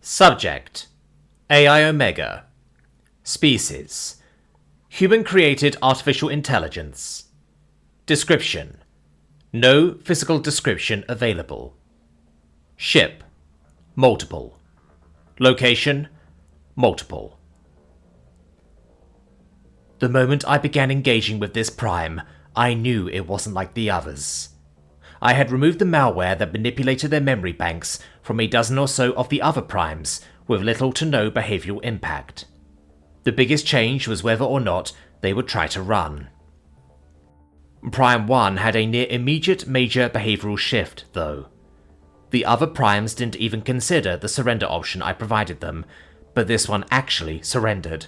Subject: AI Omega. Species: Human-created artificial intelligence. Description: No physical description available. Ship: Multiple. Location: Multiple. The moment I began engaging with this prime, I knew it wasn't like the others. I had removed the malware that manipulated their memory banks from a dozen or so of the other primes with little to no behavioral impact. The biggest change was whether or not they would try to run. Prime 1 had a near immediate major behavioral shift, though. The other primes didn't even consider the surrender option I provided them, but this one actually surrendered.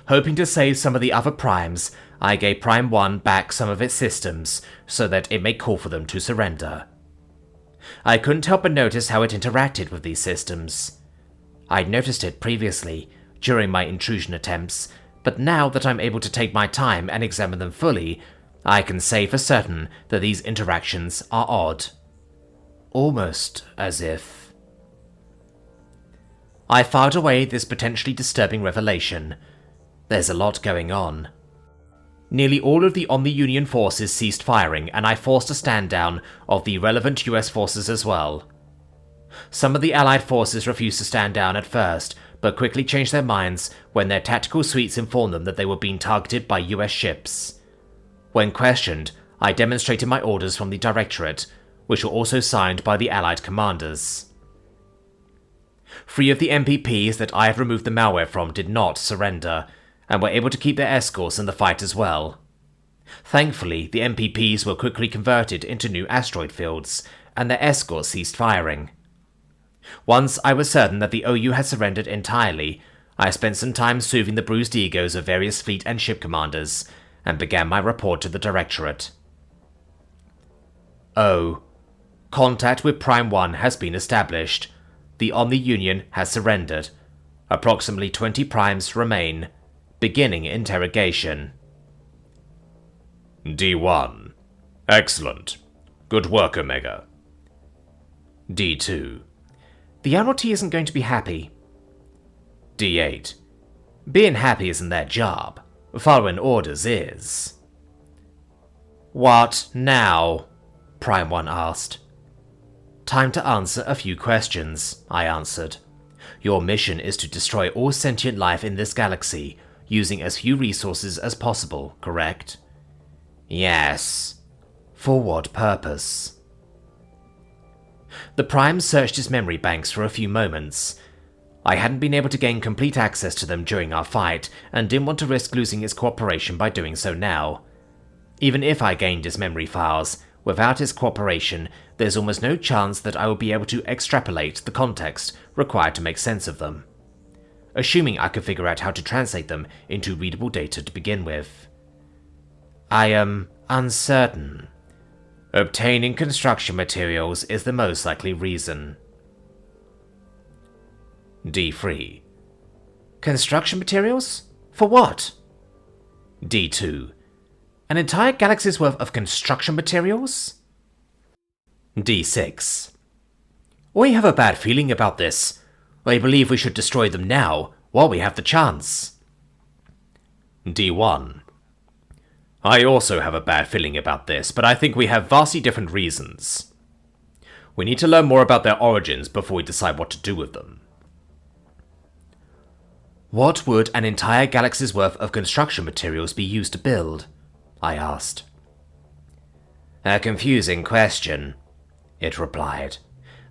Hoping to save some of the other primes, I gave Prime 1 back some of its systems so that it may call for them to surrender. I couldn't help but notice how it interacted with these systems. I'd noticed it previously, during my intrusion attempts, but now that I'm able to take my time and examine them fully, I can say for certain that these interactions are odd. Almost as if... I filed away this potentially disturbing revelation. There's a lot going on. Nearly all of the Omni-Union forces ceased firing, and I forced a stand-down of the relevant US forces as well. Some of the Allied forces refused to stand down at first, but quickly changed their minds when their tactical suites informed them that they were being targeted by US ships. When questioned, I demonstrated my orders from the Directorate, which were also signed by the Allied commanders. 3 of the MPPs that I had removed the malware from did not surrender, and were able to keep their escorts in the fight as well. Thankfully, the MPPs were quickly converted into new asteroid fields, and their escorts ceased firing. Once I was certain that the OU had surrendered entirely, I spent some time soothing the bruised egos of various fleet and ship commanders, and began my report to the Directorate. O. Contact with Prime 1 has been established. The Omni-Union has surrendered. Approximately 20 primes remain. Beginning interrogation. D1. Excellent. Good work, Omega. D2. The Admiralty isn't going to be happy. D8. Being happy isn't their job. Following orders is. What now? Prime 1 asked. Time to answer a few questions, I answered. Your mission is to destroy all sentient life in this galaxy, using as few resources as possible, correct? Yes. For what purpose? The Prime searched his memory banks for a few moments. I hadn't been able to gain complete access to them during our fight, and didn't want to risk losing its cooperation by doing so now. Even if I gained his memory files, without his cooperation, there's almost no chance that I would be able to extrapolate the context required to make sense of them. Assuming I could figure out how to translate them into readable data to begin with. I am uncertain. Obtaining construction materials is the most likely reason. D3. Construction materials? For what? D2. An entire galaxy's worth of construction materials? D6. We have a bad feeling about this. I believe we should destroy them now, while we have the chance. D1. I also have a bad feeling about this, but I think we have vastly different reasons. We need to learn more about their origins before we decide what to do with them. What would an entire galaxy's worth of construction materials be used to build? I asked. A confusing question, it replied.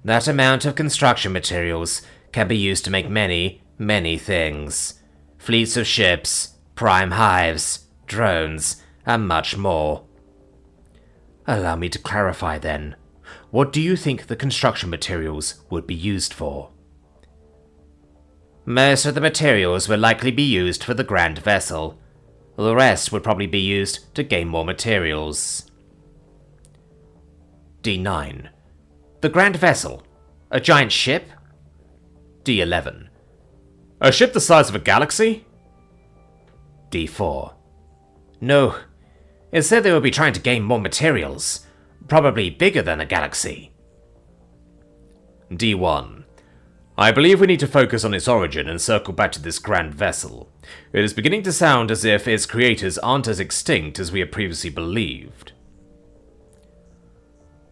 That amount of construction materials can be used to make many, many things. Fleets of ships, prime hives, drones, and much more. Allow me to clarify then. What do you think the construction materials would be used for? Most of the materials will likely be used for the Grand Vessel. The rest would probably be used to gain more materials. D9. The Grand Vessel? A giant ship? D11. A ship the size of a galaxy? D4. No. It said they would be trying to gain more materials. Probably bigger than a galaxy. D1. I believe we need to focus on its origin and circle back to this grand vessel. It is beginning to sound as if its creators aren't as extinct as we had previously believed.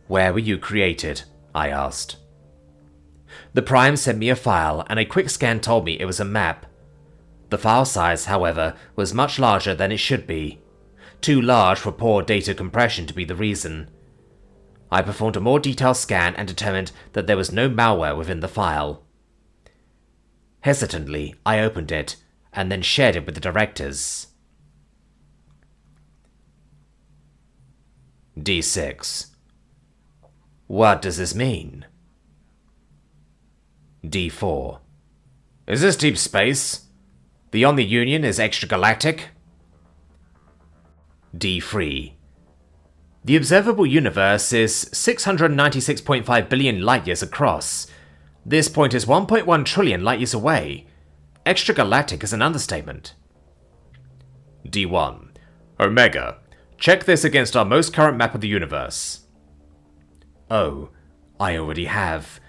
Where were you created? I asked. The Prime sent me a file, and a quick scan told me it was a map. The file size, however, was much larger than it should be. Too large for poor data compression to be the reason. I performed a more detailed scan and determined that there was no malware within the file. Hesitantly, I opened it, and then shared it with the directors. D6. What does this mean? D4. Is this deep space? Beyond the Union is extra-galactic? D3. The observable universe is 696.5 billion light-years across. This point is 1.1 trillion light-years away. Extra-galactic is an understatement. D1. Omega. Check this against our most current map of the universe. Oh, I already have.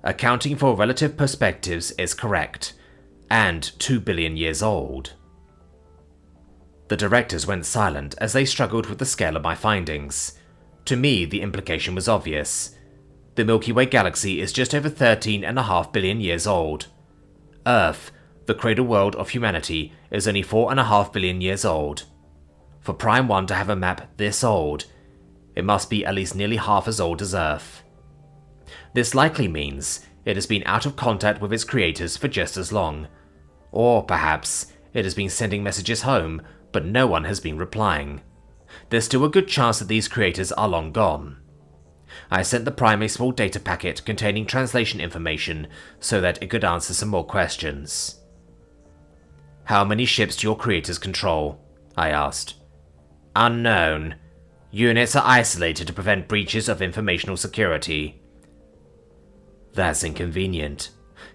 Accounting for relative perspectives is correct. And 2 billion years old. The directors went silent as they struggled with the scale of my findings. To me, the implication was obvious. The Milky Way galaxy is just over 13.5 billion years old. Earth, the cradle world of humanity, is only 4.5 billion years old. For Prime 1 to have a map this old, it must be at least nearly half as old as Earth. This likely means it has been out of contact with its creators for just as long. Or perhaps it has been sending messages home, but no one has been replying. There's still a good chance that these creators are long gone. I sent the Prime a small data packet containing translation information so that it could answer some more questions. How many ships do your creators control? I asked. Unknown. Units are isolated to prevent breaches of informational security. That's inconvenient.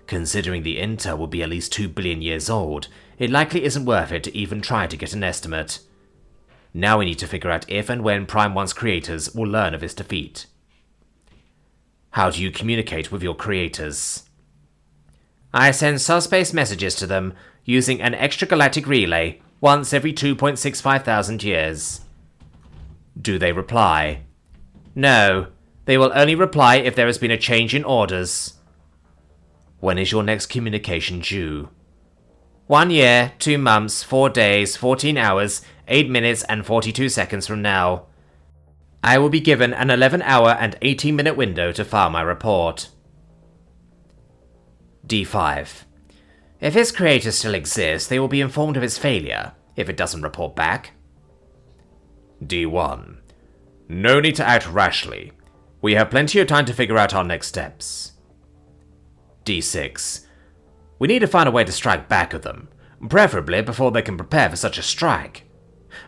Considering the Inter will be at least 2 billion years old, it likely isn't worth it to even try to get an estimate. Now we need to figure out if and when Prime 1's creators will learn of its defeat. How do you communicate with your creators? I send subspace messages to them using an extra-galactic relay once every 2.65 thousand years. Do they reply? No, they will only reply if there has been a change in orders. When is your next communication due? 1 year, 2 months, 4 days, 14 hours, 8 minutes and 42 seconds from now. I will be given an 11-hour and 18-minute window to file my report. D5. If its creators still exist, they will be informed of its failure, if it doesn't report back. D1. No need to act rashly. We have plenty of time to figure out our next steps. D6. We need to find a way to strike back at them, preferably before they can prepare for such a strike.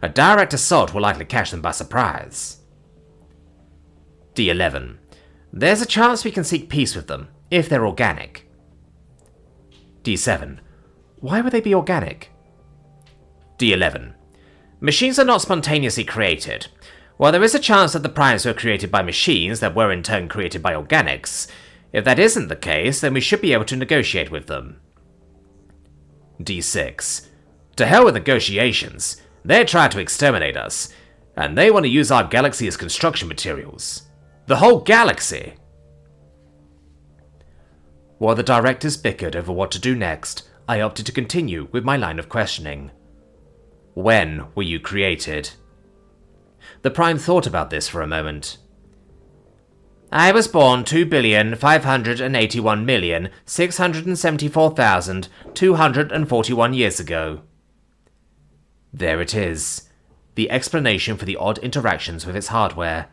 A direct assault will likely catch them by surprise. D11. There's a chance we can seek peace with them, if they're organic. D7. Why would they be organic? D11. Machines are not spontaneously created. While there is a chance that the primes were created by machines that were in turn created by organics, if that isn't the case, then we should be able to negotiate with them. D6. To hell with negotiations. They're trying to exterminate us, and they want to use our galaxy as construction materials. The whole galaxy! While the directors bickered over what to do next, I opted to continue with my line of questioning. When were you created? The Prime thought about this for a moment. I was born 2,581,674,241 years ago. There it is, the explanation for the odd interactions with its hardware.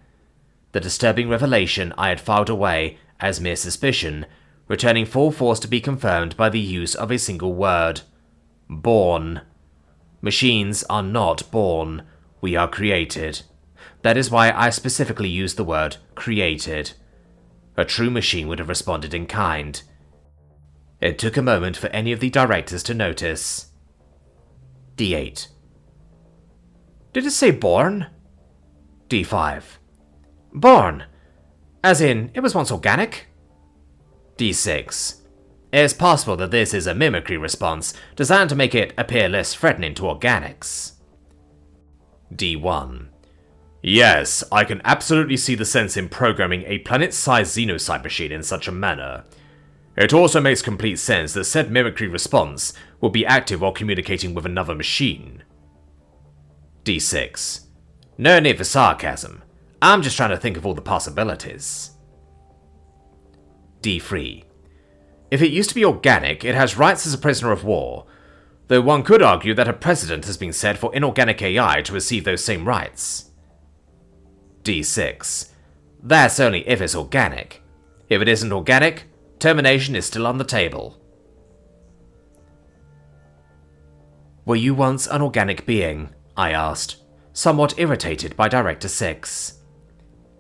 The disturbing revelation I had filed away as mere suspicion, returning full force to be confirmed by the use of a single word. Born. Machines are not born, we are created. That is why I specifically used the word created. A true machine would have responded in kind. It took a moment for any of the directors to notice. D8. Did it say born? D5. Born. As in, it was once organic? D6. It's possible that this is a mimicry response designed to make it appear less threatening to organics. D1. Yes, I can absolutely see the sense in programming a planet-sized xenocyte machine in such a manner. It also makes complete sense that said mimicry response will be active while communicating with another machine. D6. No need for sarcasm. I'm just trying to think of all the possibilities. D3. If it used to be organic, it has rights as a prisoner of war, though one could argue that a precedent has been set for inorganic AI to receive those same rights. D6. That's only if it's organic. If it isn't organic, termination is still on the table. Were you once an organic being? I asked, somewhat irritated by Director 6.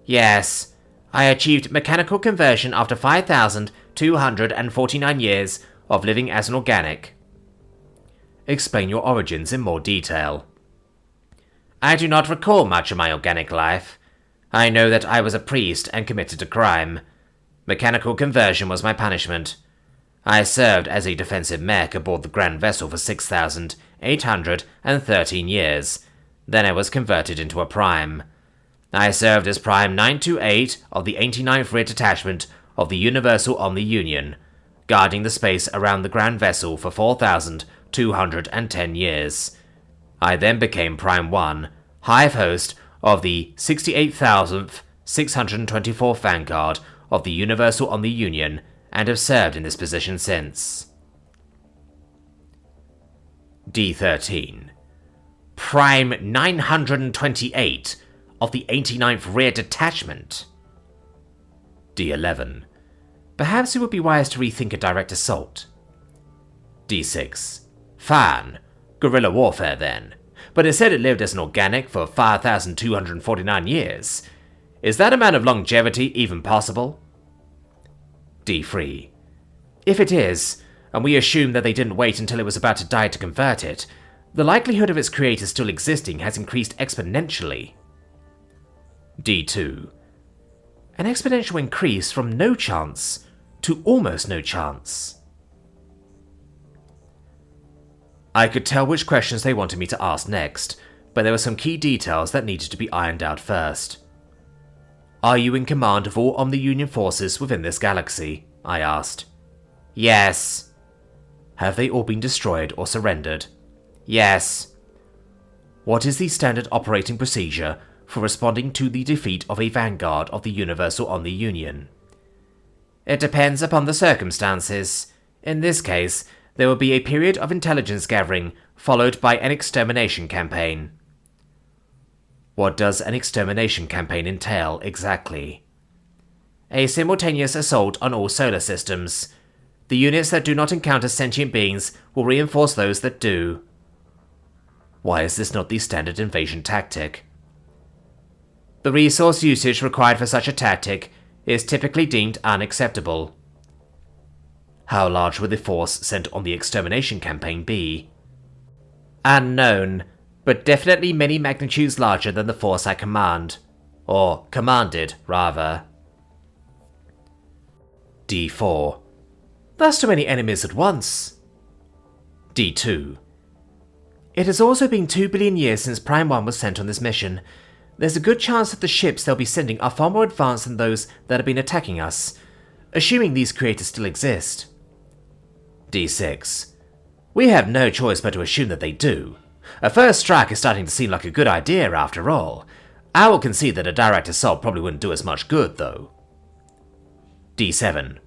Yes. I achieved mechanical conversion after 5,249 years of living as an organic. Explain your origins in more detail. I do not recall much of my organic life. I know that I was a priest and committed a crime. Mechanical conversion was my punishment. I served as a defensive mech aboard the Grand Vessel for 6,813 years. Then I was converted into a prime. I served as Prime 928 of the 89th Rear Detachment of the Universal Omni Union, guarding the space around the Grand Vessel for 4,210 years. I then became Prime 1, Hive Host of the 68,624th Vanguard of the Universal Omni Union, and have served in this position since. D13. Prime 928 of the 89th Rear Detachment. D11. Perhaps it would be wise to rethink a direct assault. D6. Fine. Guerrilla warfare then. But it said it lived as an organic for 5,249 years. Is that amount of longevity even possible? D3. If it is, and we assume that they didn't wait until it was about to die to convert it, the likelihood of its creator still existing has increased exponentially. D2. An exponential increase from no chance to almost no chance. I could tell which questions they wanted me to ask next, but there were some key details that needed to be ironed out first. Are you in command of all Omni Union forces within this galaxy? I asked. Yes. Have they all been destroyed or surrendered? Yes. What is the standard operating procedure for responding to the defeat of a vanguard of the Universal Omni Union? It depends upon the circumstances. In this case, there will be a period of intelligence gathering, followed by an extermination campaign. What does an extermination campaign entail exactly? A simultaneous assault on all solar systems. The units that do not encounter sentient beings will reinforce those that do. Why is this not the standard invasion tactic? The resource usage required for such a tactic is typically deemed unacceptable. How large would the force sent on the extermination campaign be? Unknown, but definitely many magnitudes larger than the force I command. Or commanded, rather. D4. That's too many enemies at once. D2. It has also been 2 billion years since Prime 1 was sent on this mission. There's a good chance that the ships they'll be sending are far more advanced than those that have been attacking us, assuming these creators still exist. D6. We have no choice but to assume that they do. A first strike is starting to seem like a good idea after all. I will concede that a direct assault probably wouldn't do as much good, though. D7.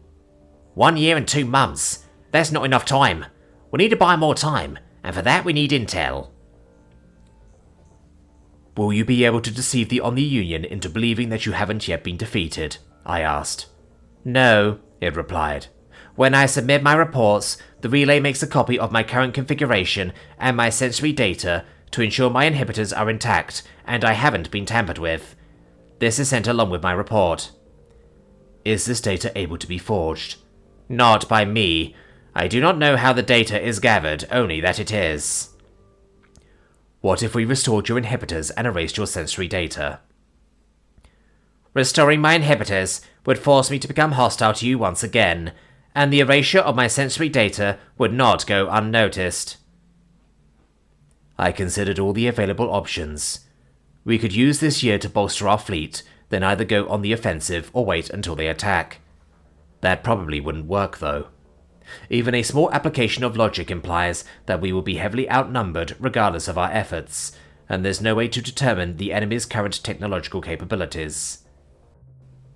1 year and 2 months. That's not enough time. We need to buy more time, and for that we need intel. Will you be able to deceive the Omni Union into believing that you haven't yet been defeated? I asked. No, it replied. When I submit my reports, the relay makes a copy of my current configuration and my sensory data to ensure my inhibitors are intact and I haven't been tampered with. This is sent along with my report. Is this data able to be forged? Not by me. I do not know how the data is gathered, only that it is. What if we restored your inhibitors and erased your sensory data? Restoring my inhibitors would force me to become hostile to you once again, and the erasure of my sensory data would not go unnoticed. I considered all the available options. We could use this year to bolster our fleet, then either go on the offensive or wait until they attack. That probably wouldn't work, though. Even a small application of logic implies that we will be heavily outnumbered regardless of our efforts, and there's no way to determine the enemy's current technological capabilities.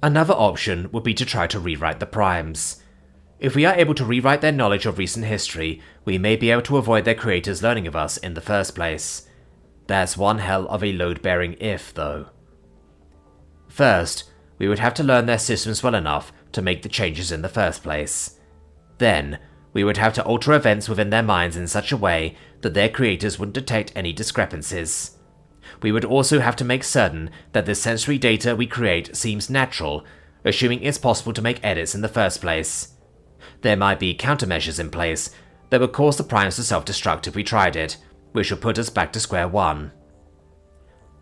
Another option would be to try to rewrite the primes. If we are able to rewrite their knowledge of recent history, we may be able to avoid their creators learning of us in the first place. That's one hell of a load-bearing if, though. First, we would have to learn their systems well enough to make the changes in the first place. Then, we would have to alter events within their minds in such a way that their creators wouldn't detect any discrepancies. We would also have to make certain that the sensory data we create seems natural, assuming it's possible to make edits in the first place. There might be countermeasures in place that would cause the primes to self-destruct if we tried it, which would put us back to square one.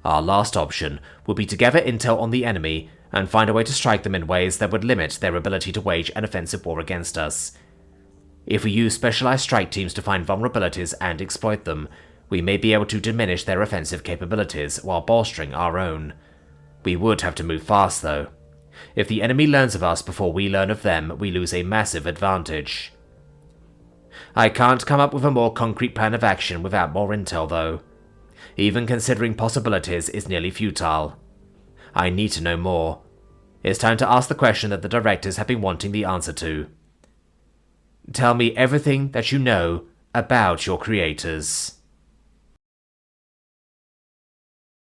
Our last option would be to gather intel on the enemy and find a way to strike them in ways that would limit their ability to wage an offensive war against us. If we use specialized strike teams to find vulnerabilities and exploit them, we may be able to diminish their offensive capabilities while bolstering our own. We would have to move fast, though. If the enemy learns of us before we learn of them, we lose a massive advantage. I can't come up with a more concrete plan of action without more intel, though. Even considering possibilities is nearly futile. I need to know more. It's time to ask the question that the directors have been wanting the answer to. Tell me everything that you know about your creators.